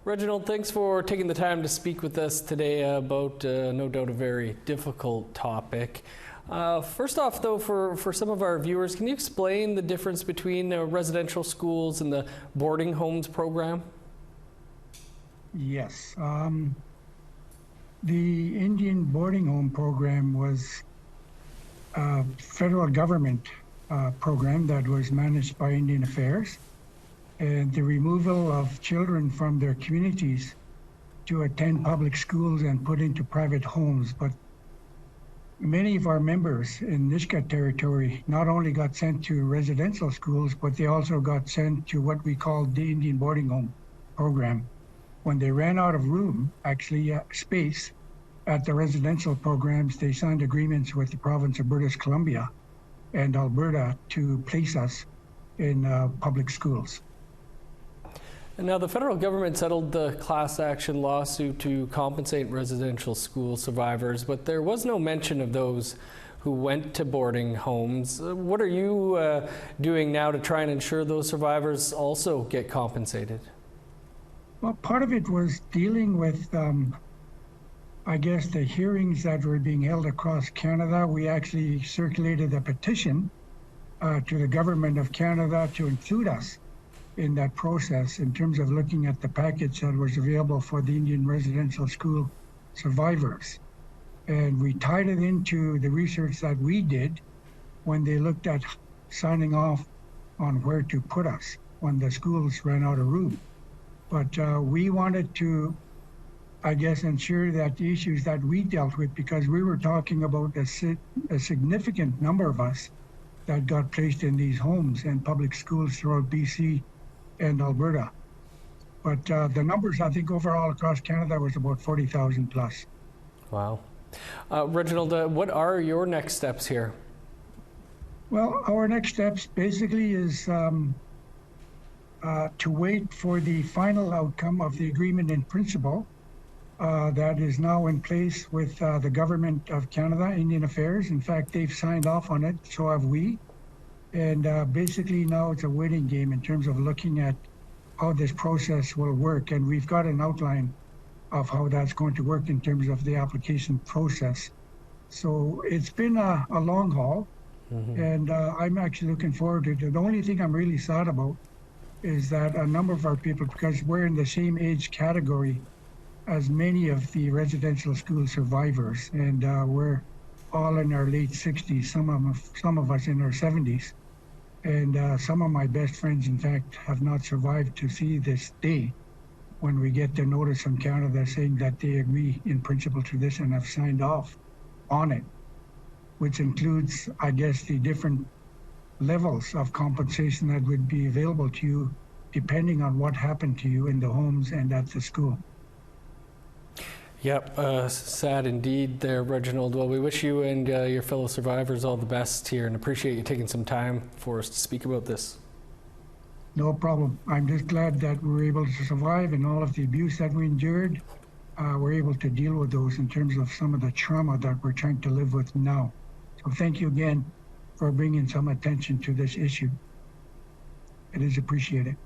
Reginald, thanks for taking the time to speak with us today about, no doubt, a very difficult topic. First off, though, for some of our viewers, can you explain the difference between residential schools and the boarding homes program? Yes. The Indian boarding home program was a federal government program that was managed by Indian Affairs, and the removal of children from their communities to attend public schools and put into private homes. But many of our members in Nisga'a territory not only got sent to residential schools, but they also got sent to what we called the Indian boarding home program. When they ran out of room, space at the residential programs, they signed agreements with the province of British Columbia and Alberta to place us in public schools. And now the federal government settled the class action lawsuit to compensate residential school survivors, but there was no mention of those who went to boarding homes. What are you doing now to try and ensure those survivors also get compensated? Well, part of it was dealing with, I guess, the hearings that were being held across Canada. We actually circulated a petition to the government of Canada to include us in that process in terms of looking at the package that was available for the Indian residential school survivors. And we tied it into the research that we did when they looked at signing off on where to put us when the schools ran out of room. But we wanted to, I guess, ensure that the issues that we dealt with, because we were talking about a significant number of us that got placed in these homes and public schools throughout BC and Alberta. But the numbers, I think, overall across Canada was about 40,000 plus. Wow. Reginald, what are your next steps here? Well, our next steps basically is to wait for the final outcome of the agreement in principle that is now in place with the government of Canada, Indian Affairs. In fact, they've signed off on it, so have we. And basically now it's a waiting game in terms of looking at how this process will work. And we've got an outline of how that's going to work in terms of the application process. So it's been a long haul, and I'm actually looking forward to it. The only thing I'm really sad about is that a number of our people, because we're in the same age category as many of the residential school survivors, and we're all in our late 60s, some of us in our 70s. And some of my best friends, in fact, have not survived to see this day when we get the notice from Canada saying that they agree in principle to this and have signed off on it, which includes, I guess, the different levels of compensation that would be available to you depending on what happened to you in the homes and at the school. Yep, sad indeed there, Reginald. Well, we wish you and your fellow survivors all the best here and appreciate you taking some time for us to speak about this. No problem. I'm just glad that we were able to survive, and all of the abuse that we endured, we're able to deal with those in terms of some of the trauma that we're trying to live with now. So thank you again for bringing some attention to this issue. It is appreciated.